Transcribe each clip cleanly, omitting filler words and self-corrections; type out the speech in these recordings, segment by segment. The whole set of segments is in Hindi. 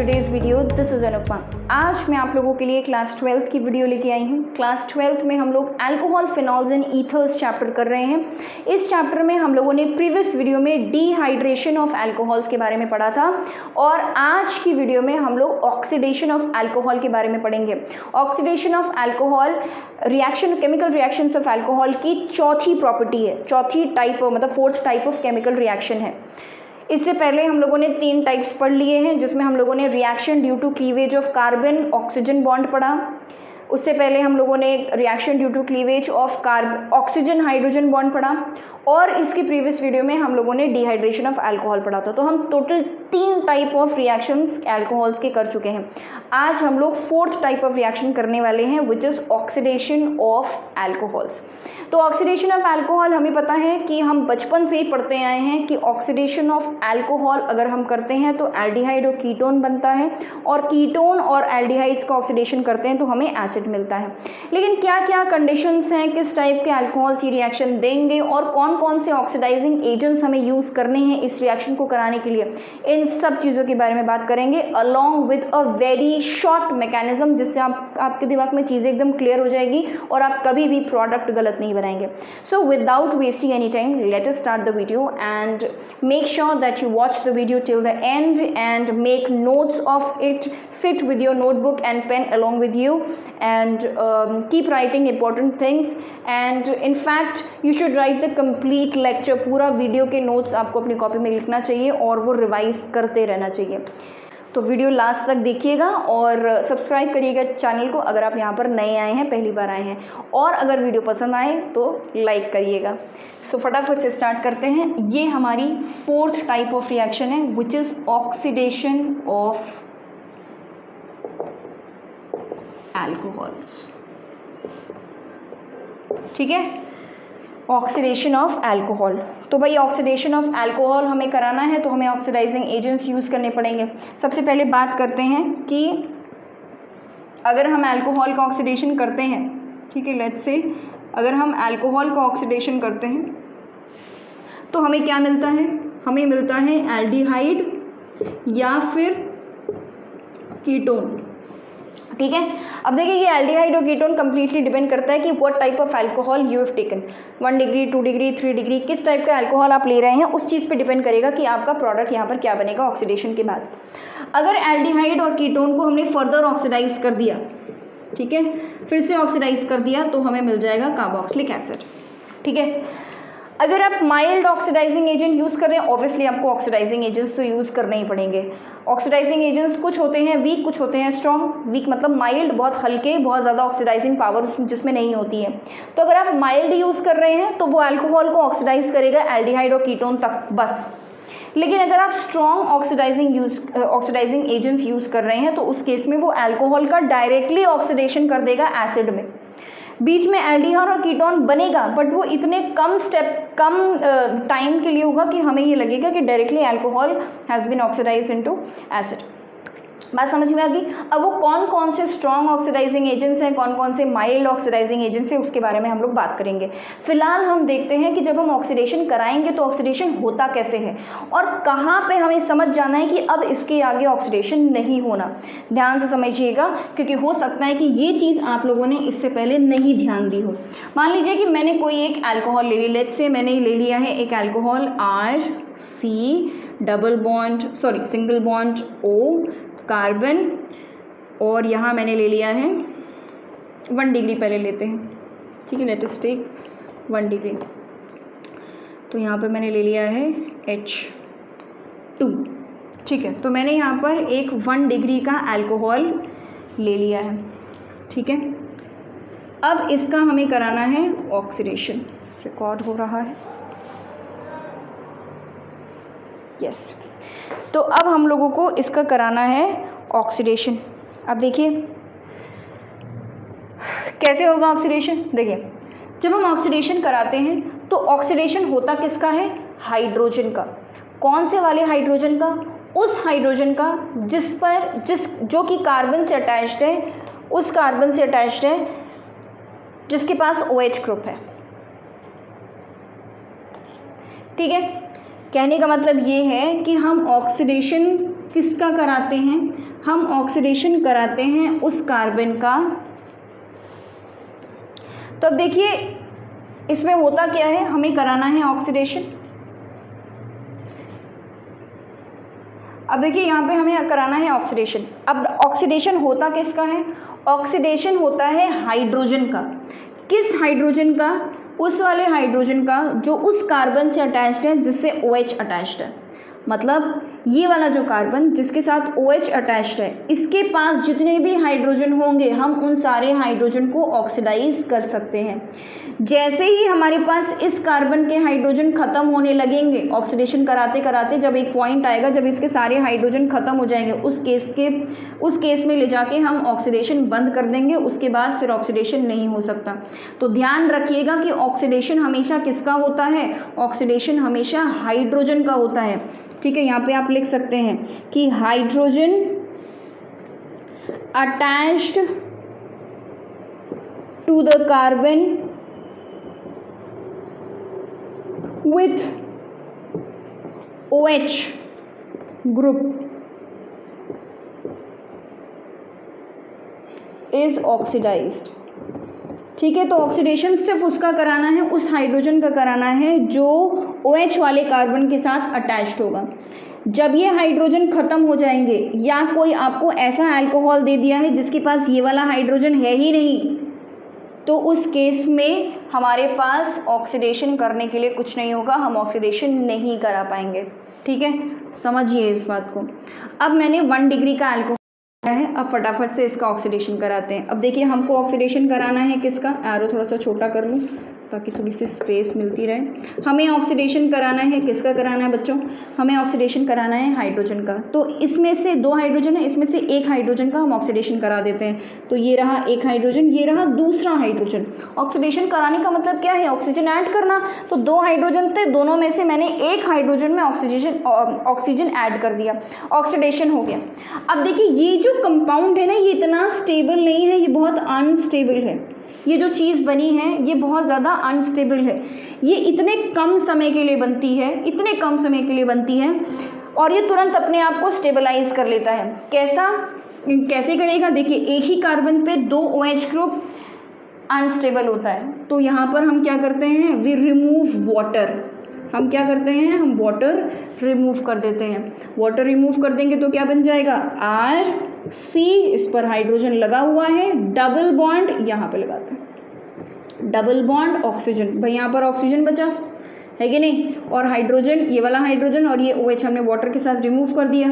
Today's video. This is Anupama. आज मैं आप लोगों के लिए क्लास 12th की वीडियो लेके आई हूँ। क्लास 12th में हम लोग alcohol, phenols and ethers chapter कर रहे हैं। इस चैप्टर में हम लोगों ने प्रीवियस वीडियो में डिहाइड्रेशन ऑफ अल्कोहल्स के बारे में पढ़ा था और आज की वीडियो में हम लोग ऑक्सीडेशन ऑफ अल्कोहल के बारे में पढ़ेंगे। Oxidation of alcohol reaction, chemical reactions of alcohol की चौथी प्रॉपर्टी है, चौथी टाइप मतलब fourth type of chemical reaction है। इससे पहले हम लोगों ने 3 टाइप्स पढ़ लिए हैं, जिसमें हम लोगों ने reaction due to cleavage of carbon oxygen bond पढ़ा। उससे पहले हम लोगों ने reaction due to cleavage of oxygen hydrogen bond पढ़ा और इसकी प्रीवियस वीडियो में हम लोगों ने डिहाइड्रेशन ऑफ अल्कोहल पढ़ा था। तो हम total 3 type of reactions alcohols के कर चुके हैं। आज हम लोग 4th टाइप ऑफ रिएक्शन करने वाले हैं, which is oxidation of alcohols. तो ऑक्सीडेशन ऑफ अल्कोहल हमें पता है कि हम बचपन से ही पढ़ते आए हैं कि ऑक्सीडेशन ऑफ अल्कोहल अगर हम करते हैं तो एल्डिहाइड और कीटोन बनता है और कीटोन और एल्डिहाइड्स का ऑक्सीडेशन करते हैं तो हमें एसिड मिलता है। लेकिन क्या क्या कंडीशंस हैं, किस टाइप के अल्कोहल्स ये रिएक्शन देंगे और कौन कौन से ऑक्सीडाइजिंग एजेंट्स हमें यूज़ करने हैं इस रिएक्शन को कराने के लिए, इन सब चीज़ों के बारे में बात करेंगे along with a very short mechanism, जिससे आपके दिमाग में चीज़ें एकदम क्लियर हो जाएगी और आप कभी भी प्रोडक्ट गलत नहीं बनाएंगे। So without wasting any time, let us start the video and make sure that you watch the video till the end and make notes of it. Sit with your notebook and pen along with you and keep writing important things. And in fact, you should write the complete lecture. पूरा वीडियो के नोट्स आपको अपनी कॉपी में लिखना चाहिए और वो रिवाइज करते रहना चाहिए। तो वीडियो लास्ट तक देखिएगा और सब्सक्राइब करिएगा चैनल को अगर आप यहाँ पर नए आए हैं, पहली बार आए हैं, और अगर वीडियो पसंद आए तो लाइक करिएगा। सो फटाफट से स्टार्ट करते हैं। ये हमारी 4th टाइप ऑफ रिएक्शन है, which is oxidation of alcohols. ठीक है, ऑक्सीडेशन ऑफ अल्कोहल। तो भाई ऑक्सीडेशन ऑफ अल्कोहल हमें कराना है तो हमें ऑक्सीडाइजिंग एजेंट्स यूज़ करने पड़ेंगे। सबसे पहले बात करते हैं कि अगर हम अल्कोहल का ऑक्सीडेशन करते हैं, ठीक है, लेट्स से अगर हम अल्कोहल का ऑक्सीडेशन करते हैं तो हमें क्या मिलता है, हमें मिलता है एल्डिहाइड या फिर कीटोन। ठीक है, अब देखिए ये एल्डिहाइड और कीटोन कंप्लीटली डिपेंड करता है कि what type of alcohol you have taken, 1 degree, 2 degree, 3 degree, किस टाइप का अल्कोहल आप ले रहे हैं उस चीज़ पे डिपेंड करेगा कि आपका प्रोडक्ट यहाँ पर क्या बनेगा ऑक्सीडेशन के बाद। अगर एल्डिहाइड और कीटोन को हमने फर्दर ऑक्सीडाइज कर दिया, ठीक है, फिर से ऑक्सीडाइज कर दिया तो हमें मिल जाएगा कार्बोक्सिलिक एसिड। ठीक है, अगर आप माइल्ड ऑक्सीडाइजिंग एजेंट यूज़ कर रहे हैं, ऑब्वियसली आपको ऑक्सीडाइजिंग एजेंट्स तो यूज़ करने ही पड़ेंगे। ऑक्सीडाइजिंग एजेंट्स कुछ होते हैं वीक, कुछ होते हैं स्ट्रॉन्ग। वीक मतलब माइल्ड, बहुत हल्के, बहुत ज़्यादा ऑक्सीडाइजिंग पावर जिसमें नहीं होती है। तो अगर आप माइल्ड यूज़ कर रहे हैं तो वो अल्कोहल को ऑक्सीडाइज करेगा एल्डिहाइड और कीटोन तक बस। लेकिन अगर आप स्ट्रॉन्ग ऑक्सीडाइजिंग एजेंट्स यूज़ कर रहे हैं तो उस केस में वो अल्कोहल का डायरेक्टली ऑक्सीडेशन कर देगा एसिड में। बीच में एल्डिहाइड और कीटोन बनेगा बट वो इतने कम टाइम के लिए होगा कि हमें ये लगेगा कि directly alcohol has been oxidised into acid. बात समझ में आ गई। अब वो कौन कौन से स्ट्रॉन्ग ऑक्सीडाइजिंग एजेंट्स हैं, कौन कौन से माइल्ड ऑक्सीडाइजिंग एजेंट्स हैं, उसके बारे में हम लोग बात करेंगे। फिलहाल हम देखते हैं कि जब हम ऑक्सीडेशन कराएंगे तो ऑक्सीडेशन होता कैसे है और कहाँ पे हमें समझ जाना है कि अब इसके आगे ऑक्सीडेशन नहीं होना। ध्यान से समझिएगा क्योंकि हो सकता है कि ये चीज़ आप लोगों ने इससे पहले नहीं ध्यान दी हो। मान लीजिए कि मैंने कोई एक अल्कोहल ले ली, लेट्स से मैंने ले लिया है एक alcohol single bond O carbon, और यहाँ मैंने ले लिया है 1 डिग्री, पहले लेते हैं, ठीक है, लेट अस टेक 1 डिग्री। तो यहाँ पर मैंने ले लिया है H2, ठीक है। तो मैंने यहाँ पर एक 1 डिग्री का अल्कोहल ले लिया है, ठीक है। अब इसका हमें कराना है ऑक्सीडेशन। रिकॉर्ड हो रहा है, यस। तो अब हम लोगों को इसका कराना है ऑक्सीडेशन। अब देखिए कैसे होगा ऑक्सीडेशन। देखिए जब हम ऑक्सीडेशन कराते हैं तो ऑक्सीडेशन होता किसका है, हाइड्रोजन का। कौन से वाले हाइड्रोजन का, उस हाइड्रोजन का जो कि कार्बन से अटैच्ड है, उस कार्बन से अटैच्ड है जिसके पास OH ग्रुप है। ठीक है, कहने का मतलब ये है कि हम ऑक्सीडेशन किसका कराते हैं, हम ऑक्सीडेशन कराते हैं उस कार्बन का। तो अब देखिए इसमें होता क्या है, हमें कराना है ऑक्सीडेशन। अब देखिए यहाँ पे हमें कराना है ऑक्सीडेशन। अब ऑक्सीडेशन होता किसका है, ऑक्सीडेशन होता है हाइड्रोजन का। किस हाइड्रोजन का, उस वाले हाइड्रोजन का जो उस कार्बन से अटैच्ड है जिससे OH अटैच्ड है। मतलब ये वाला जो कार्बन जिसके साथ OH अटैच्ड है, इसके पास जितने भी हाइड्रोजन होंगे हम उन सारे हाइड्रोजन को ऑक्सीडाइज कर सकते हैं। जैसे ही हमारे पास इस कार्बन के हाइड्रोजन खत्म होने लगेंगे ऑक्सीडेशन कराते कराते, जब एक पॉइंट आएगा जब इसके सारे हाइड्रोजन खत्म हो जाएंगे, उस केस में ले जाके हम ऑक्सीडेशन बंद कर देंगे। उसके बाद फिर ऑक्सीडेशन नहीं हो सकता। तो ध्यान रखिएगा कि ऑक्सीडेशन हमेशा किसका होता है, ऑक्सीडेशन हमेशा हाइड्रोजन का होता है। ठीक है, यहाँ पे आप लिख सकते हैं कि hydrogen attached to the carbon with OH group is oxidized। ठीक है, तो ऑक्सीडेशन सिर्फ उसका कराना है, उस हाइड्रोजन का कराना है जो OH वाले कार्बन के साथ अटैच्ड होगा। जब ये हाइड्रोजन खत्म हो जाएंगे या कोई आपको ऐसा अल्कोहल दे दिया है जिसके पास ये वाला हाइड्रोजन है ही नहीं, तो उस केस में हमारे पास ऑक्सीडेशन करने के लिए कुछ नहीं होगा, हम ऑक्सीडेशन नहीं करा पाएंगे। ठीक है, समझिए इस बात को। अब मैंने 1 डिग्री का अल्कोहल है, अब फटाफट से इसका ऑक्सीडेशन कराते हैं। अब देखिए हमको ऑक्सीडेशन कराना है किसका, एरो थोड़ा सा छोटा कर लूँ ताकि थोड़ी सी स्पेस मिलती रहे। हमें ऑक्सीडेशन कराना है किसका कराना है बच्चों, हमें ऑक्सीडेशन कराना है हाइड्रोजन का। तो इसमें से 2 हाइड्रोजन है, इसमें से एक हाइड्रोजन का हम ऑक्सीडेशन करा देते हैं। तो ये रहा एक हाइड्रोजन, ये रहा दूसरा हाइड्रोजन। ऑक्सीडेशन कराने का मतलब क्या है, ऑक्सीजन ऐड करना। तो 2 हाइड्रोजन थे, दोनों में से मैंने एक हाइड्रोजन में ऑक्सीजन ऐड कर दिया, ऑक्सीडेशन हो गया। अब देखिए ये जो कंपाउंड है ना, ये इतना स्टेबल नहीं है, ये बहुत अनस्टेबल है। ये जो चीज़ बनी है ये बहुत ज़्यादा अनस्टेबल है। ये इतने कम समय के लिए बनती है, इतने कम समय के लिए बनती है और ये तुरंत अपने आप को स्टेबलाइज कर लेता है। कैसे करेगा, देखिए एक ही कार्बन पे 2 OH ग्रुप अनस्टेबल होता है। तो यहाँ पर हम क्या करते हैं, वी रिमूव वाटर। हम क्या करते हैं, हम वाटर रिमूव कर देते हैं। वाटर रिमूव कर देंगे तो क्या बन जाएगा, RC, इस पर हाइड्रोजन लगा हुआ है, डबल बॉन्ड यहाँ पे लगाते हैं, डबल बॉन्ड ऑक्सीजन। भाई यहाँ पर ऑक्सीजन बचा है कि नहीं, और हाइड्रोजन, ये वाला हाइड्रोजन और ये OH हमने वाटर के साथ रिमूव कर दिया।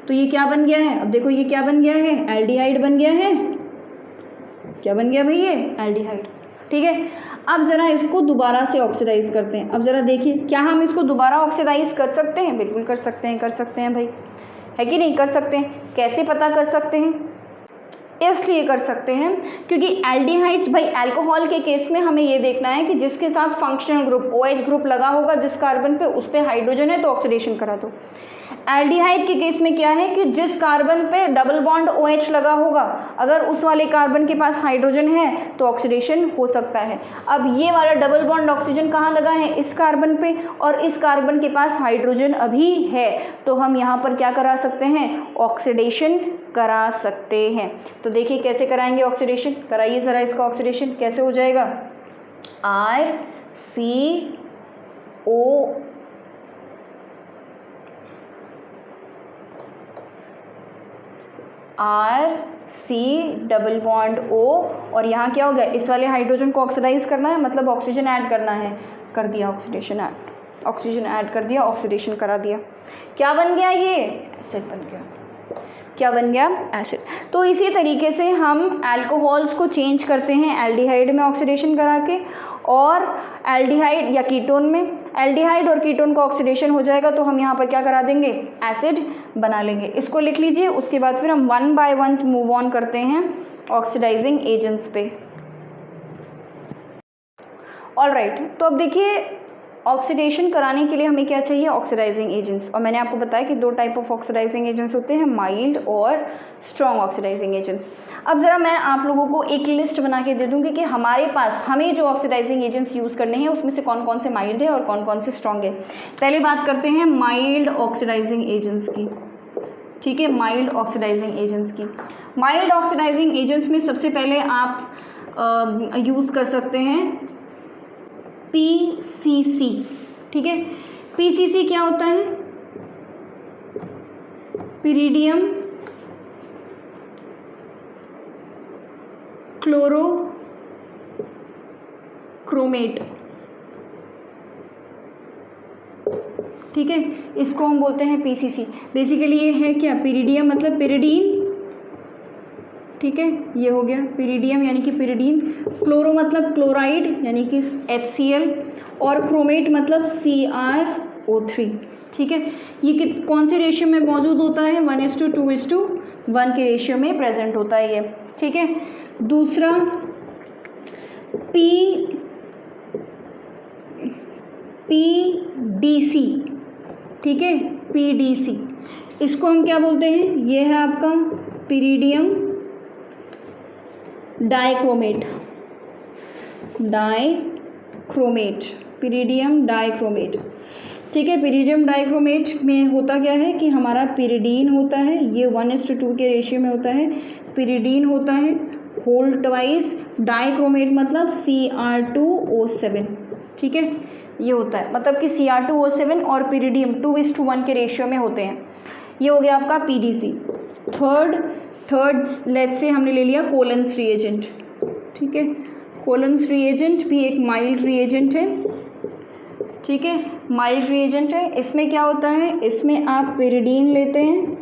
तो ये क्या बन गया है, अब देखो ये क्या बन गया है, एल्डिहाइड बन गया है। क्या बन गया भाई, ये एल्डिहाइड। ठीक है, अब ज़रा इसको दोबारा से ऑक्सीडाइज करते हैं। अब ज़रा देखिए क्या हम इसको दोबारा ऑक्सीडाइज कर सकते हैं, बिल्कुल कर सकते हैं, कर सकते हैं भाई, है कि नहीं, कर सकते हैं। कैसे पता कर सकते हैं, इसलिए कर सकते हैं क्योंकि एल्डिहाइड्स, भाई अल्कोहल के केस में हमें ये देखना है कि जिसके साथ फंक्शनल ग्रुप OH ग्रुप लगा होगा जिस कार्बन पे, उस पे हाइड्रोजन है तो ऑक्सीडेशन करा दो। एल्डिहाइड के केस में क्या है कि जिस कार्बन पे डबल बॉन्ड OH लगा होगा, अगर उस वाले कार्बन के पास हाइड्रोजन है तो ऑक्सीडेशन हो सकता है। अब ये वाला डबल बॉन्ड ऑक्सीजन कहाँ लगा है, इस कार्बन पे, और इस कार्बन के पास हाइड्रोजन अभी है, तो हम यहाँ पर क्या करा सकते हैं, ऑक्सीडेशन करा सकते हैं। तो देखिए कैसे कराएंगे ऑक्सीडेशन, कराइए ज़रा इसका ऑक्सीडेशन। कैसे हो जाएगा, RC डबल बॉन्ड O, और यहाँ क्या हो गया, इस वाले हाइड्रोजन को ऑक्सीडाइज करना है, मतलब ऑक्सीजन ऐड करना है, कर दिया ऑक्सीडेशन ऐड, ऑक्सीजन ऐड कर दिया, ऑक्सीडेशन करा दिया। क्या बन गया, ये एसिड बन गया। क्या बन गया, एसिड। तो इसी तरीके से हम अल्कोहल्स को चेंज करते हैं एल्डिहाइड में ऑक्सीडेशन करा के, और एल्डिहाइड या कीटोन में, एल्डिहाइड और कीटोन का ऑक्सीडेशन हो जाएगा तो हम यहाँ पर क्या करा देंगे, एसिड बना लेंगे। इसको लिख लीजिए, उसके बाद फिर हम 1 बाय 1 मूव ऑन करते हैं ऑक्सीडाइजिंग एजेंट्स पे। ऑलराइट, तो अब देखिए ऑक्सीडेशन कराने के लिए हमें क्या चाहिए, ऑक्सीडाइजिंग एजेंट्स। और मैंने आपको बताया कि 2 टाइप ऑफ ऑक्सीडाइजिंग एजेंट्स होते हैं, माइल्ड और स्ट्रॉन्ग ऑक्सीडाइजिंग एजेंट्स। अब ज़रा मैं आप लोगों को एक लिस्ट बना के दे दूँगी कि हमारे पास हमें जो ऑक्सीडाइजिंग एजेंट्स यूज़ करने हैं उसमें से कौन कौन से माइल्ड है और कौन कौन से स्ट्रॉन्ग है। पहले बात करते हैं माइल्ड ऑक्सीडाइजिंग एजेंट्स की। ठीक है, माइल्ड ऑक्सीडाइजिंग एजेंट्स की। माइल्ड ऑक्सीडाइजिंग एजेंट्स में सबसे पहले आप यूज़ कर सकते हैं PCC। ठीक है, PCC क्या होता है? पिरिडियम क्लोरोक्रोमेट। ठीक है, इसको हम बोलते हैं PCC। बेसिकली ये है क्या? पिरिडियम मतलब पिरिडीन। ठीक है, ये हो गया पिरिडियम यानी कि पिरिडीन। क्लोरो मतलब क्लोराइड यानी कि HCl, और क्रोमेट मतलब CrO3। ठीक है, ये कौन से रेशियो में मौजूद होता है? 1:2:1 के रेशियो में प्रेजेंट होता है ये। ठीक है, दूसरा PDC। ठीक है, PDC इसको हम क्या बोलते हैं? ये है आपका पिरिडियम डाइक्रोमेट। पिरिडियम डाइक्रोमेट। ठीक है, पिरिडियम डाइक्रोमेट में होता क्या है कि हमारा पिरिडीन होता है, ये 1:2 के रेशियो में होता है। पिरिडीन होता है होल ट्वाइस, डाइक्रोमेट मतलब Cr2O7। ठीक है, ये होता है मतलब कि Cr2O7 और पिरिडियम 2:1 के रेशियो में होते हैं। ये हो गया आपका PDC। थर्ड लेट्स से हमने ले लिया कोलेंस रिएजेंट। ठीक है, कोलेंस रिएजेंट भी एक माइल्ड रिएजेंट है। ठीक है, माइल्ड रिएजेंट है। इसमें क्या होता है? इसमें आप पिरिडीन लेते हैं।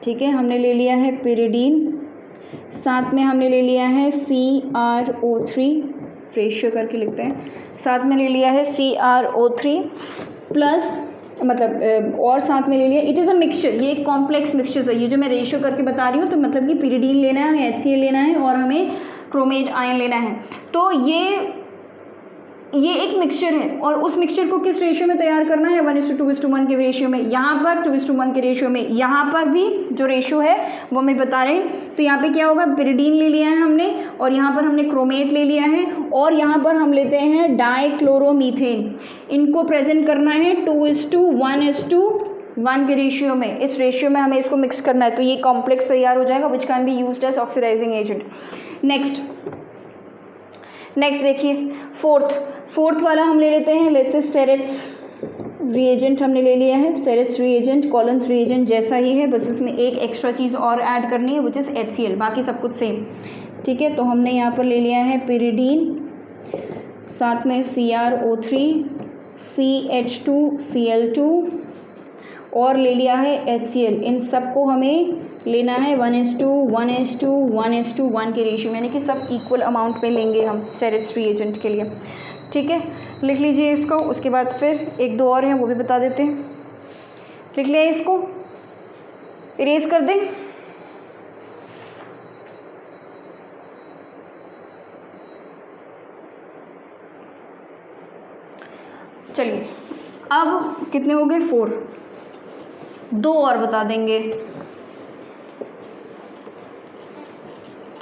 ठीक है, हमने ले लिया है पिरिडीन, साथ में हमने ले लिया है CrO3, रेशियो करके लिखते हैं, साथ में ले लिया है CrO3 प्लस मतलब और साथ में ले लिया। इट इज़ अ मिक्सचर, ये एक कॉम्प्लेक्स मिक्सचर है। ये जो मैं रेशियो करके बता रही हूँ तो मतलब कि पिरिडीन लेना है, हमें HCl लेना है और हमें क्रोमेट आयन लेना है। तो ये एक मिक्सचर है और उस मिक्सचर को किस रेशियो में तैयार करना है? 1:2:1 के रेशियो में। यहाँ पर 2:1 के रेशियो में, यहाँ पर भी जो रेशियो है वो मैं बता रहे हैं। तो यहाँ पे क्या होगा? पिरिडीन ले लिया है हमने और यहाँ पर हमने क्रोमेट ले लिया है और यहाँ पर हम लेते हैं डाइक्लोरोमीथेन। इनको प्रेजेंट करना है 2:1:1 के रेशियो में। इस रेशियो में हमें इसको मिक्स करना है तो ये कॉम्प्लेक्स तैयार हो जाएगा which can be used as oxidising agent. Next देखिए फोर्थ वाला हम ले लेते हैं, लेट्स से सेरेट्स रिएजेंट हमने ले लिया है। सेरेट्स रिएजेंट कोलेंस रिएजेंट जैसा ही है, बस इसमें एक एक्स्ट्रा चीज़ और ऐड करनी है विच इज़ HCl, बाकी सब कुछ सेम। ठीक है, तो हमने यहाँ पर ले लिया है पिरिडीन, साथ में CrO3, CH2Cl2 और ले लिया है HCl। इन सबको हमें लेना है 1:1:1 के रेशियो में, यानी कि सब इक्वल अमाउंट में लेंगे हम सेरेट्स रिएजेंट के लिए। ठीक है, लिख लीजिए इसको। उसके बाद फिर एक दो और हैं वो भी बता देते हैं। लिख लिया इसको, इरेज कर दें। चलिए, अब कितने हो गए? 4। 2 और बता देंगे।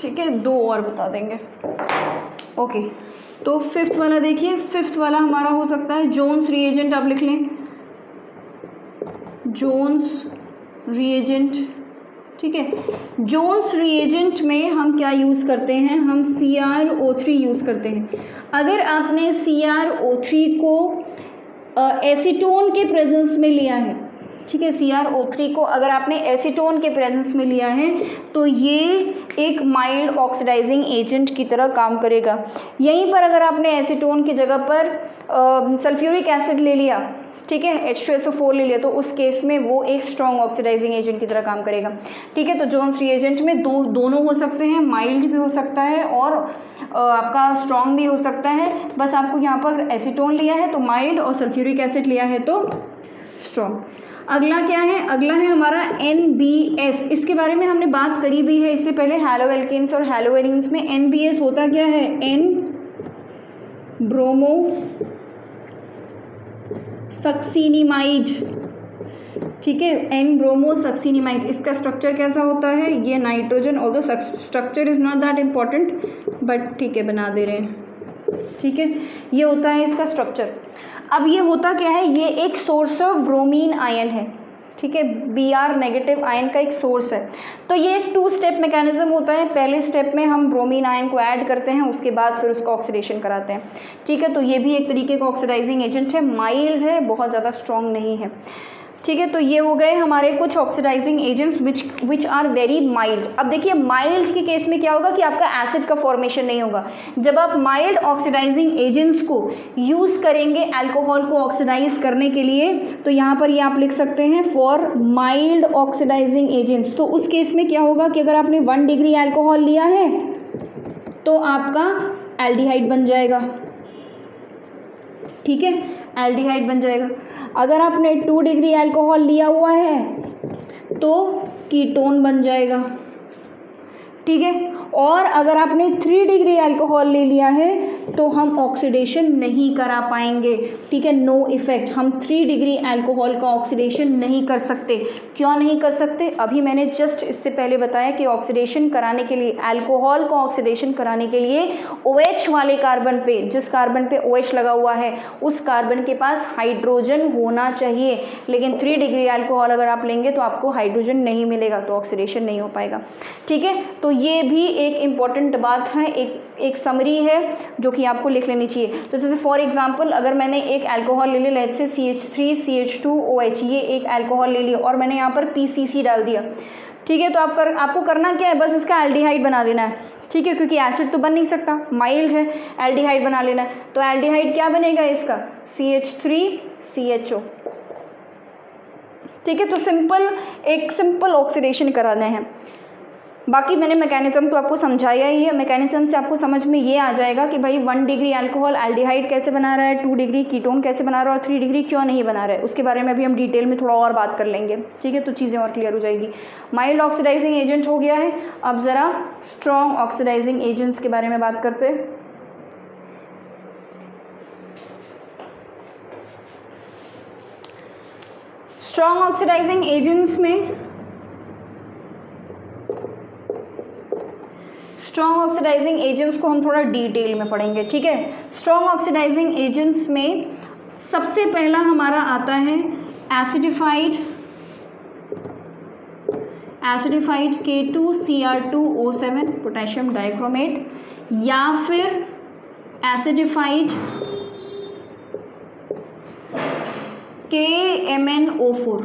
ठीक है, 2 और बता देंगे। ओके, तो 5th वाला देखिए। 5th वाला हमारा हो सकता है जोन्स रिएजेंट। आप लिख लें जोन्स रिएजेंट। ठीक है, जोन्स रिएजेंट में हम क्या यूज़ करते हैं? हम CrO3 यूज़ करते हैं। अगर आपने CrO3 को एसीटोन के प्रेजेंस में लिया है, ठीक है, CrO3 को अगर आपने एसीटोन के प्रेजेंस में लिया है तो ये एक माइल्ड ऑक्सीडाइजिंग एजेंट की तरह काम करेगा। यहीं पर अगर आपने एसीटोन की जगह पर सल्फ्यूरिक एसिड ले लिया, ठीक है, H2SO4 ले लिया, तो उस केस में वो एक स्ट्रॉन्ग ऑक्सीडाइजिंग एजेंट की तरह काम करेगा। ठीक है, तो जोन्स रिएजेंट में दोनों हो सकते हैं, माइल्ड भी हो सकता है और आपका स्ट्रॉन्ग भी हो सकता है। बस आपको यहाँ पर एसीटोन लिया है तो माइल्ड और सल्फ्यूरिक एसिड लिया है तो स्ट्रॉन्ग। अगला क्या है? अगला है हमारा NBS। इसके बारे में हमने बात करी भी है इससे पहले, हैलोएल्केन्स और हैलोएरीन्स में। NBS होता क्या है? N bromo succinimide. ठीक है, N ब्रोमो सक्सिनिमाइड। इसका स्ट्रक्चर कैसा होता है? ये nitrogen, although structure is not that important but ठीक है बना दे रहे हैं। ठीक है, ये होता है इसका स्ट्रक्चर। अब ये होता क्या है? ये एक सोर्स ऑफ ब्रोमीन आयन है। ठीक है, Br नेगेटिव आयन का एक सोर्स है। तो ये एक 2 स्टेप मैकेनिज्म होता है। पहले स्टेप में हम ब्रोमीन आयन को ऐड करते हैं, उसके बाद फिर उसका ऑक्सीडेशन कराते हैं। ठीक है, तो ये भी एक तरीके का ऑक्सीडाइजिंग एजेंट है, माइल्ड है, बहुत ज़्यादा स्ट्रॉन्ग नहीं है। ठीक है, तो ये हो गए हमारे कुछ oxidising agents which are very mild. अब देखिए माइल्ड के केस में क्या होगा कि आपका एसिड का फॉर्मेशन नहीं होगा। जब आप माइल्ड ऑक्सीडाइजिंग एजेंट्स को यूज़ करेंगे अल्कोहल को ऑक्सीडाइज करने के लिए, तो यहाँ पर ये आप लिख सकते हैं फॉर माइल्ड ऑक्सीडाइजिंग एजेंट्स। तो उस केस में क्या होगा कि अगर आपने 1 डिग्री अल्कोहल लिया है तो आपका एल्डिहाइड बन जाएगा। ठीक है, एल्डिहाइड बन जाएगा। अगर आपने 2 डिग्री अल्कोहल लिया हुआ है तो कीटोन बन जाएगा। ठीक है, और अगर आपने 3 डिग्री अल्कोहल ले लिया है तो हम ऑक्सीडेशन नहीं करा पाएंगे। ठीक है, नो इफेक्ट, हम 3 डिग्री अल्कोहल का ऑक्सीडेशन नहीं कर सकते। क्यों नहीं कर सकते? अभी मैंने जस्ट इससे पहले बताया कि ऑक्सीडेशन कराने के लिए, अल्कोहल को ऑक्सीडेशन कराने के लिए OH वाले कार्बन पे, जिस कार्बन पे OH लगा हुआ है उस कार्बन के पास हाइड्रोजन होना चाहिए। लेकिन 3 डिग्री अल्कोहल अगर आप लेंगे तो आपको हाइड्रोजन नहीं मिलेगा, तो ऑक्सीडेशन नहीं हो पाएगा। ठीक है, तो ये भी एक इम्पॉर्टेंट बात है, एक समरी है जो कि आपको लिख लेनी चाहिए। तो जैसे फॉर एग्जांपल अगर मैंने एक अल्कोहल ले लिया, लेट्स से CH3 CH2OH, ये एक अल्कोहल ले लिया और मैंने यहाँ पर PCC डाल दिया। ठीक है, तो आपको करना क्या है, बस इसका एल्डिहाइड बना देना है। ठीक है, क्योंकि एसिड तो बन नहीं सकता, माइल्ड है, एल्डिहाइड बना लेना है। तो एल्डिहाइड क्या बनेगा इसका, CH3CHO। ठीक है, तो एक सिंपल ऑक्सीडेशन कराने हैं। बाकी मैंने मैकेनिज्म तो आपको समझाया ही है। मैकेनिज्म से आपको समझ में ये आ जाएगा कि भाई 1 डिग्री अल्कोहल एल्डिहाइड कैसे बना रहा है, 2 डिग्री कीटोन कैसे बना रहा है और 3 डिग्री क्यों नहीं बना रहा है। उसके बारे में भी हम डिटेल में थोड़ा और बात कर लेंगे। ठीक है, तो चीज़ें और क्लियर हो जाएगी। माइल्ड ऑक्सीडाइजिंग एजेंट हो गया है। अब ज़रा स्ट्रॉन्ग ऑक्सीडाइजिंग एजेंट्स के बारे में बात करते हैं। स्ट्रॉन्ग ऑक्सीडाइजिंग एजेंट्स में स्ट्रॉन्ग ऑक्सीडाइजिंग एजेंट्स को हम थोड़ा डिटेल में पढ़ेंगे। ठीक है, स्ट्रॉन्ग ऑक्सीडाइजिंग एजेंट्स में सबसे पहला हमारा आता है एसिडिफाइड K2Cr2O7 पोटेशियम डाइक्रोमेट, या फिर एसिडिफाइड KMnO4।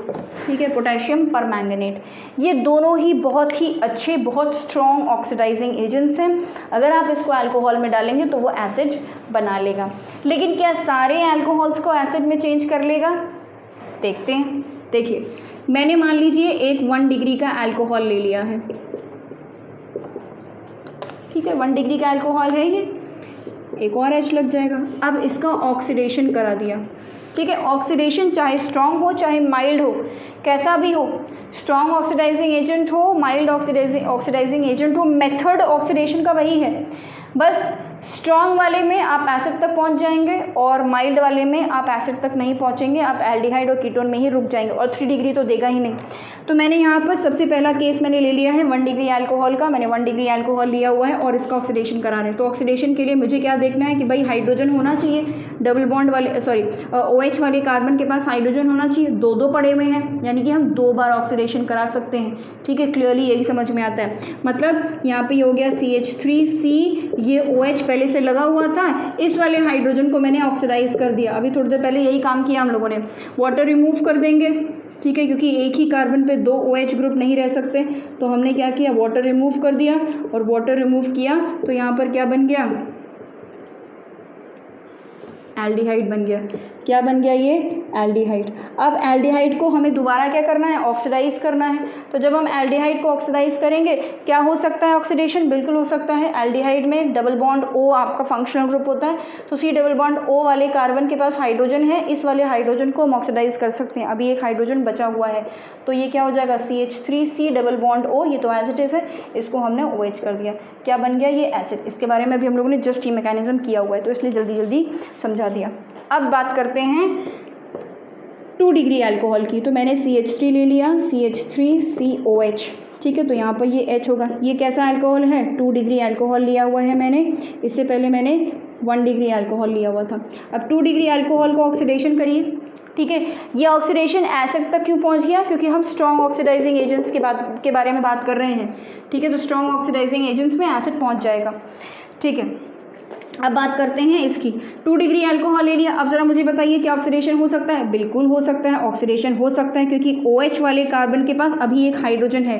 ठीक है, पोटेशियम परमैंगनेट। ये दोनों ही बहुत ही अच्छे, बहुत स्ट्रॉन्ग ऑक्सीडाइजिंग एजेंट्स हैं। अगर आप इसको अल्कोहल में डालेंगे तो वो एसिड बना लेगा। लेकिन क्या सारे अल्कोहल्स को एसिड में चेंज कर लेगा? देखते हैं। देखिए, मैंने मान लीजिए एक 1 डिग्री का अल्कोहल ले लिया है। ठीक है, 1 डिग्री का अल्कोहल है ये, एक और H लग जाएगा। अब इसका ऑक्सीडेशन करा दिया। ठीक है, ऑक्सीडेशन चाहे स्ट्रॉन्ग हो चाहे माइल्ड हो, कैसा भी हो, स्ट्रॉन्ग ऑक्सीडाइजिंग एजेंट हो, माइल्ड ऑक्सीडाइजिंग एजेंट हो, मेथड ऑक्सीडेशन का वही है। बस स्ट्रॉन्ग वाले में आप एसिड तक पहुंच जाएंगे और माइल्ड वाले में आप एसिड तक नहीं पहुंचेंगे, आप एल्डिहाइड और कीटोन में ही रुक जाएंगे, और 3 डिग्री तो देगा ही नहीं। तो मैंने यहाँ पर सबसे पहला केस मैंने ले लिया है 1 डिग्री अल्कोहल का। मैंने 1 डिग्री अल्कोहल लिया हुआ है और इसका ऑक्सीडेशन करा रहे हैं। तो ऑक्सीडेशन के लिए मुझे क्या देखना है कि भाई हाइड्रोजन होना चाहिए, डबल बॉन्ड वाले OH वाले कार्बन के पास हाइड्रोजन होना चाहिए। 2 पड़े हुए हैं, यानी कि हम 2 बार ऑक्सीडेशन करा सकते हैं। ठीक है, क्लियरली यही समझ में आता है। मतलब यहाँ पे हो गया CH3C, ये OH पहले से लगा हुआ था, इस वाले हाइड्रोजन को मैंने ऑक्सीडाइज कर दिया। अभी थोड़ी देर पहले यही काम किया हम लोगों ने। वाटर रिमूव कर देंगे। ठीक है, क्योंकि एक ही कार्बन पे 2 OH ग्रुप नहीं रह सकते, तो हमने क्या किया, वाटर रिमूव कर दिया। और वाटर रिमूव किया तो यहाँ पर क्या बन गया, एल्डिहाइड बन गया। क्या बन गया ये, एल्डिहाइड। अब एल्डिहाइड को हमें दोबारा क्या करना है, ऑक्सीडाइज करना है। तो जब हम एल्डिहाइड को ऑक्सीडाइज करेंगे, क्या हो सकता है ऑक्सीडेशन, बिल्कुल हो सकता है। एल्डिहाइड में डबल बॉन्ड O आपका फंक्शनल ग्रुप होता है, तो C डबल बॉन्ड O वाले कार्बन के पास हाइड्रोजन है, इस वाले हाइड्रोजन को हम ऑक्सीडाइज कर सकते हैं। अभी एक हाइड्रोजन बचा हुआ है, तो ये क्या हो जाएगा, CH3C डबल बॉन्ड O, ये तो एज इट इज है, इसको हमने OH कर दिया। क्या बन गया, ये एसिड। इसके बारे में भी हम लोगों ने जस्ट ये मैकेनिज्म किया हुआ है, तो इसलिए जल्दी जल्दी समझा दिया। अब बात करते हैं 2 डिग्री अल्कोहल की। तो मैंने CH3 ले लिया, CH3COH। ठीक है, तो यहाँ पर ये H होगा। ये कैसा अल्कोहल है, 2 डिग्री अल्कोहल लिया हुआ है मैंने। इससे पहले मैंने 1 डिग्री अल्कोहल लिया हुआ था। अब 2 डिग्री अल्कोहल को ऑक्सीडेशन करिए। ठीक है। ये ऑक्सीडेशन एसिड तक क्यों पहुंच गया? क्योंकि हम स्ट्रॉन्ग ऑक्सीडाइजिंग एजेंट्स के बारे में बात कर रहे हैं, ठीक है। तो स्ट्रॉन्ग ऑक्सीडाइजिंग एजेंट्स में एसिड पहुंच जाएगा, ठीक है। अब बात करते हैं इसकी। 2 डिग्री अल्कोहल ले लिया। अब जरा मुझे बताइए क्या ऑक्सीडेशन हो सकता है? बिल्कुल हो सकता है, ऑक्सीडेशन हो सकता है, क्योंकि OH वाले कार्बन के पास अभी एक हाइड्रोजन है,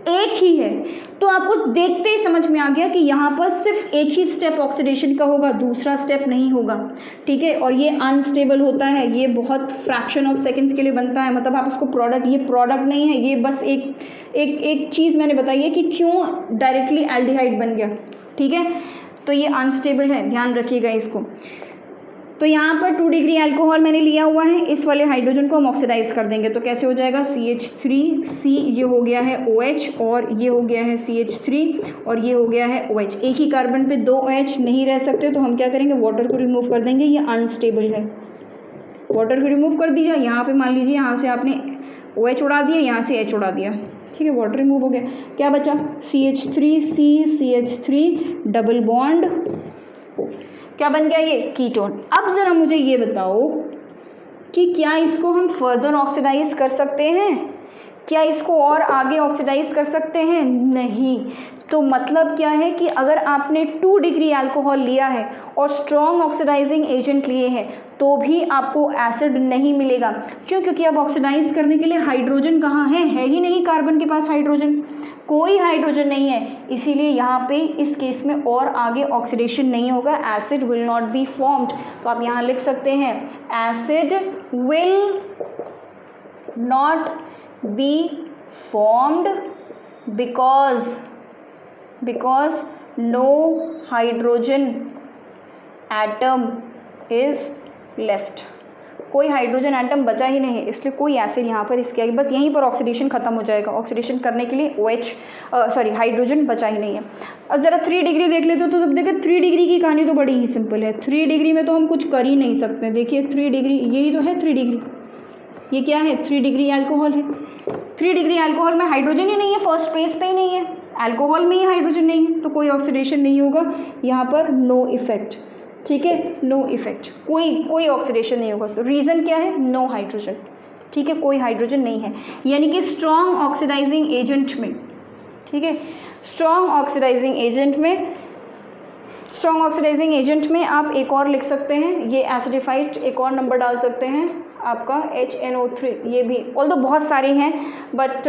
एक ही है। तो आपको देखते ही समझ में आ गया कि यहाँ पर सिर्फ एक ही स्टेप ऑक्सीडेशन का होगा, दूसरा स्टेप नहीं होगा, ठीक है। और ये अनस्टेबल होता है, ये बहुत फ्रैक्शन ऑफ सेकंड्स के लिए बनता है, मतलब आप इसको प्रोडक्ट, ये प्रोडक्ट नहीं है, ये बस एक चीज़ मैंने बताई है कि क्यों डायरेक्टली एल्डिहाइड बन गया, ठीक है। तो ये अनस्टेबल है, ध्यान रखिएगा इसको। तो यहाँ पर 2 डिग्री अल्कोहल मैंने लिया हुआ है, इस वाले हाइड्रोजन को हम ऑक्सीडाइज कर देंगे तो कैसे हो जाएगा? CH3C, ये हो गया है OH और ये हो गया है CH3 और ये हो गया है OH। एक ही कार्बन पे 2 OH नहीं रह सकते, तो हम क्या करेंगे? वाटर को रिमूव कर देंगे, ये अनस्टेबल है, वाटर को रिमूव कर दीजिए। यहाँ पे मान लीजिए यहाँ से आपने OH उड़ा दिया, यहाँ से H उड़ा दिया, ठीक है, वाटर रिमूव हो गया। क्या बचा? CH3C CH3 डबल बॉन्ड, क्या बन गया? ये कीटोन। अब ज़रा मुझे ये बताओ कि क्या इसको हम फर्दर ऑक्सीडाइज कर सकते हैं? क्या इसको और आगे ऑक्सीडाइज कर सकते हैं? नहीं। तो मतलब क्या है कि अगर आपने 2 डिग्री अल्कोहल लिया है और स्ट्रॉन्ग ऑक्सीडाइजिंग एजेंट लिए हैं तो भी आपको एसिड नहीं मिलेगा। क्यों? क्योंकि अब ऑक्सीडाइज करने के लिए हाइड्रोजन कहाँ है ही नहीं, कार्बन के पास हाइड्रोजन, कोई हाइड्रोजन नहीं है, इसीलिए यहाँ पे इस केस में और आगे ऑक्सीडेशन नहीं होगा, acid will not be formed. तो आप यहाँ लिख सकते हैं acid will not be formed because no hydrogen atom is left। कोई हाइड्रोजन एटम बचा ही नहीं है, इसलिए कोई एसिड यहाँ पर इसके आगे, बस यहीं पर ऑक्सीडेशन खत्म हो जाएगा। ऑक्सीडेशन करने के लिए हाइड्रोजन बचा ही नहीं है। अब ज़रा 3 डिग्री देख लेते हो, तो तब देखिए 3 डिग्री की कहानी तो बड़ी ही सिंपल है। 3 डिग्री में तो हम कुछ कर ही नहीं सकते। देखिए 3 डिग्री, यही तो है 3 डिग्री, ये क्या है? 3 डिग्री अल्कोहल है। 3 डिग्री अल्कोहल में हाइड्रोजन ही नहीं है, फर्स्ट पेज पे ही नहीं है, अल्कोहल में ही हाइड्रोजन नहीं है, तो कोई ऑक्सीडेशन नहीं होगा यहाँ पर, नो इफेक्ट, ठीक है, नो इफेक्ट, कोई ऑक्सीडेशन नहीं होगा। तो रीज़न क्या है? नो हाइड्रोजन, ठीक है, कोई हाइड्रोजन नहीं है, यानी कि स्ट्रॉन्ग ऑक्सीडाइजिंग एजेंट में, ठीक है, स्ट्रॉन्ग ऑक्सीडाइजिंग एजेंट में आप एक और लिख सकते हैं, ये एसिडिफाइड एक और नंबर डाल सकते हैं आपका HNO3, ये भी ऑल्दो बहुत सारे हैं बट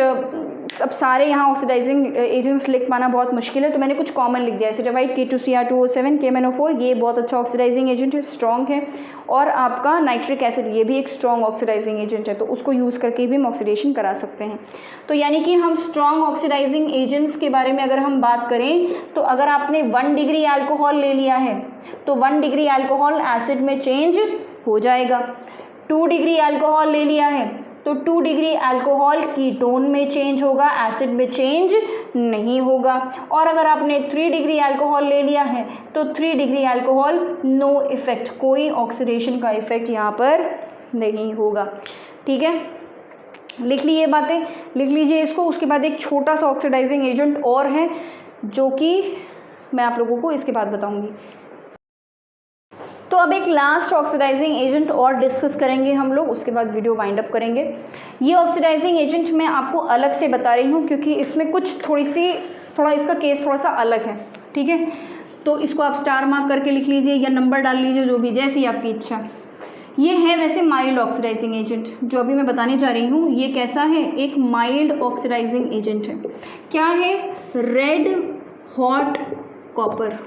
अब सारे यहाँ ऑक्सीडाइजिंग एजेंट्स लिख पाना बहुत मुश्किल है, तो मैंने कुछ कॉमन लिख दिया। एसिडिफाइड K2Cr2O7 KMnO4, ये बहुत अच्छा ऑक्सीडाइजिंग एजेंट है, स्ट्रॉन्ग है। और आपका नाइट्रिक एसिड, ये भी एक स्ट्रॉन्ग ऑक्सीडाइजिंग एजेंट है, तो उसको यूज़ करके भी हम ऑक्सीडेशन करा सकते हैं। तो यानी कि हम स्ट्रॉन्ग ऑक्सीडाइजिंग एजेंट्स के बारे में अगर हम बात करें, तो अगर आपने 1 डिग्री अल्कोहल ले लिया है तो 1 डिग्री अल्कोहल एसिड में चेंज हो जाएगा। 2 डिग्री अल्कोहल ले लिया है तो 2 डिग्री अल्कोहल कीटोन में चेंज होगा, एसिड में चेंज नहीं होगा। और अगर आपने 3 डिग्री अल्कोहल ले लिया है तो 3 डिग्री अल्कोहल नो इफेक्ट, कोई ऑक्सीडेशन का इफेक्ट यहाँ पर नहीं होगा, ठीक है। लिख लीजिए बातें, लिख लीजिए इसको। उसके बाद एक छोटा सा ऑक्सीडाइजिंग एजेंट और है जो कि मैं आप लोगों को इसके बाद बताऊंगी। तो अब एक लास्ट ऑक्सीडाइजिंग एजेंट और डिस्कस करेंगे हम लोग, उसके बाद वीडियो वाइंड अप करेंगे। ये ऑक्सीडाइजिंग एजेंट मैं आपको अलग से बता रही हूँ क्योंकि इसमें कुछ थोड़ा इसका केस थोड़ा सा अलग है, ठीक है। तो इसको आप स्टार मार्क करके लिख लीजिए या नंबर डाल लीजिए, जो भी जैसी आपकी इच्छा। ये है वैसे माइल्ड ऑक्सीडाइजिंग एजेंट, जो अभी मैं बताने जा रही हूँ ये कैसा है, एक माइल्ड ऑक्सीडाइजिंग एजेंट है। क्या है? रेड हॉट कॉपर,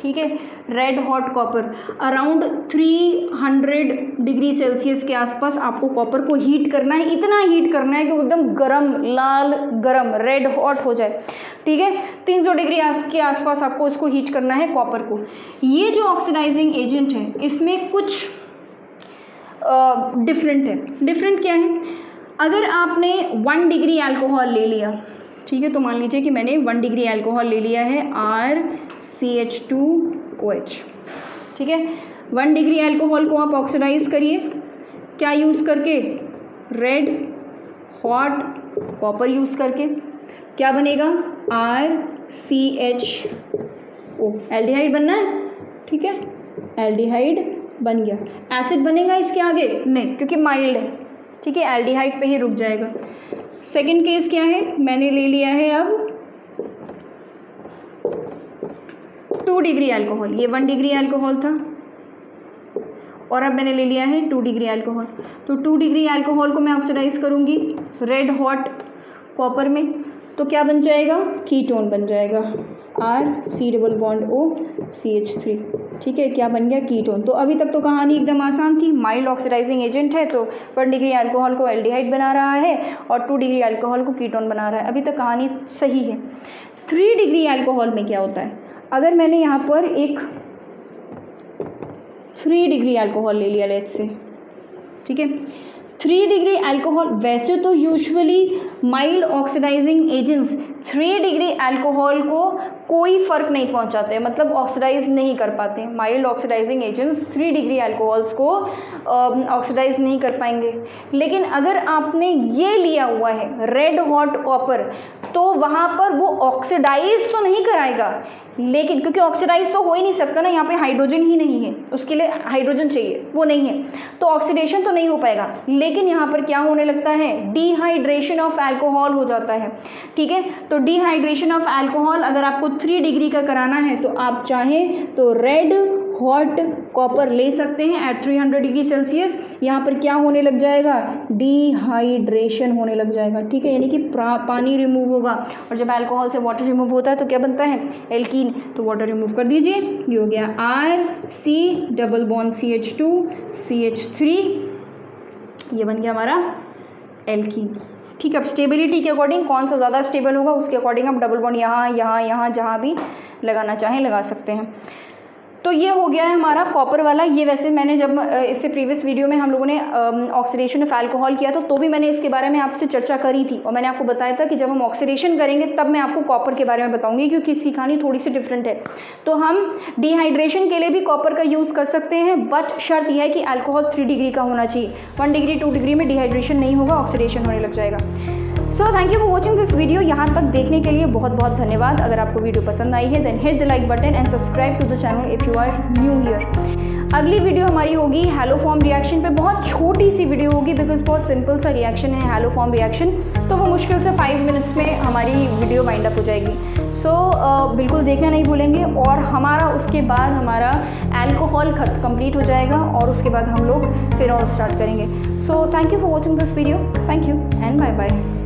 ठीक है, red hot copper. Around 300 degree Celsius के आसपास आपको कॉपर को हीट करना है, इतना हीट करना है कि एकदम गरम, लाल गरम, रेड हॉट हो जाए, ठीक है। 300 डिग्री के आसपास आपको इसको हीट करना है कॉपर को। ये जो ऑक्सीडाइजिंग एजेंट है इसमें कुछ डिफरेंट है। डिफरेंट क्या है? अगर आपने 1 डिग्री अल्कोहल ले लिया, ठीक है, तो मान लीजिए कि मैंने 1 डिग्री अल्कोहल ले लिया है RCH2OH, ठीक है। 1 डिग्री अल्कोहल को आप ऑक्सीडाइज करिए, क्या यूज़ करके? रेड हॉट कॉपर यूज़ करके। क्या बनेगा? RCHO, एल्डिहाइड बनना है, ठीक है, एल्डिहाइड बन गया। एसिड बनेगा इसके आगे नहीं, क्योंकि माइल्ड है, ठीक है, एल्डिहाइड पे ही रुक जाएगा। सेकंड केस क्या है, मैंने ले लिया है अब 2 डिग्री अल्कोहल, ये 1 डिग्री अल्कोहल था और अब मैंने ले लिया है 2 डिग्री अल्कोहल। तो 2 डिग्री अल्कोहल को मैं ऑक्सीडाइज करूँगी रेड हॉट कॉपर में, तो क्या बन जाएगा, कीटोन बन जाएगा, RC≡OCH3, ठीक है, क्या बन गया, कीटोन। तो अभी तक तो कहानी एकदम आसान थी, माइल्ड ऑक्सीडाइजिंग एजेंट है तो 1 डिग्री अल्कोहल को एल्डिहाइड बना रहा है और 2 डिग्री अल्कोहल को कीटोन बना रहा है, अभी तक कहानी सही है। 3 डिग्री अल्कोहल में क्या होता है, अगर मैंने यहाँ पर एक 3 डिग्री अल्कोहल ले लिया लेट्स से, ठीक है, 3 डिग्री अल्कोहल, वैसे तो usually mild oxidising agents 3 degree alcohol को कोई फ़र्क नहीं पहुंचाते, मतलब ऑक्सीडाइज नहीं कर पाते। Mild oxidising agents 3 degree alcohols को ऑक्सीडाइज नहीं कर पाएंगे। लेकिन अगर आपने ये लिया हुआ है रेड हॉट कॉपर, तो वहाँ पर वो ऑक्सीडाइज तो नहीं कराएगा, लेकिन क्योंकि ऑक्सीडाइज तो हो ही नहीं सकता ना, यहाँ पे हाइड्रोजन ही नहीं है, उसके लिए हाइड्रोजन चाहिए, वो नहीं है, तो ऑक्सीडेशन तो नहीं हो पाएगा। लेकिन यहाँ पर क्या होने लगता है, डिहाइड्रेशन ऑफ अल्कोहल हो जाता है, ठीक है। तो डिहाइड्रेशन ऑफ अल्कोहल अगर आपको 3 डिग्री का कराना है तो आप चाहें तो रेड हॉट कॉपर ले सकते हैं एट 300 डिग्री सेल्सियस। यहाँ पर क्या होने लग जाएगा, डिहाइड्रेशन होने लग जाएगा, ठीक है, यानी कि पानी रिमूव होगा, और जब अल्कोहल से वाटर रिमूव होता है तो क्या बनता है, एल्कीन। तो वाटर रिमूव कर दीजिए, ये हो गया RC≡CH2CH3, ये बन गया हमारा एल्कीन, ठीक है। अब स्टेबिलिटी के अकॉर्डिंग कौन सा ज़्यादा स्टेबल होगा उसके अकॉर्डिंग आप डबल बॉन्ड यहाँ यहाँ यहाँ जहाँ भी लगाना चाहें लगा सकते हैं। तो ये हो गया है हमारा कॉपर वाला। ये वैसे मैंने जब इससे प्रीवियस वीडियो में हम लोगों ने ऑक्सीडेशन ऑफ अल्कोहल किया था तो भी मैंने इसके बारे में आपसे चर्चा करी थी, और मैंने आपको बताया था कि जब हम ऑक्सीडेशन करेंगे तब मैं आपको कॉपर के बारे में बताऊंगी, क्योंकि इसकी कहानी थोड़ी सी डिफरेंट है। तो हम डिहाइड्रेशन के लिए भी कॉपर का यूज़ कर सकते हैं, बट शर्त यह है कि अल्कोहल 3 डिग्री का होना चाहिए। 1 डिग्री 2 डिग्री में डिहाइड्रेशन नहीं होगा, ऑक्सीडेशन होने लग जाएगा। सो thank you for watching this video. यहाँ तक देखने के लिए बहुत बहुत धन्यवाद। अगर आपको वीडियो पसंद आई है then hit the like button and subscribe to the channel if you are new here. अगली वीडियो हमारी होगी हैलोफॉर्म रिएक्शन पे, बहुत छोटी सी वीडियो होगी बिकॉज बहुत सिंपल सा रिएक्शन है हैलोफॉर्म रिएक्शन, तो वो मुश्किल से 5 मिनट्स में हमारी वीडियो वाइंड अप हो जाएगी। सो बिल्कुल देखना नहीं भूलेंगे, और हमारा उसके बाद हमारा अल्कोहल कंप्लीट हो जाएगा और उसके बाद हम लोग फिनॉल स्टार्ट करेंगे। So thank you for watching this video, thank you and bye bye.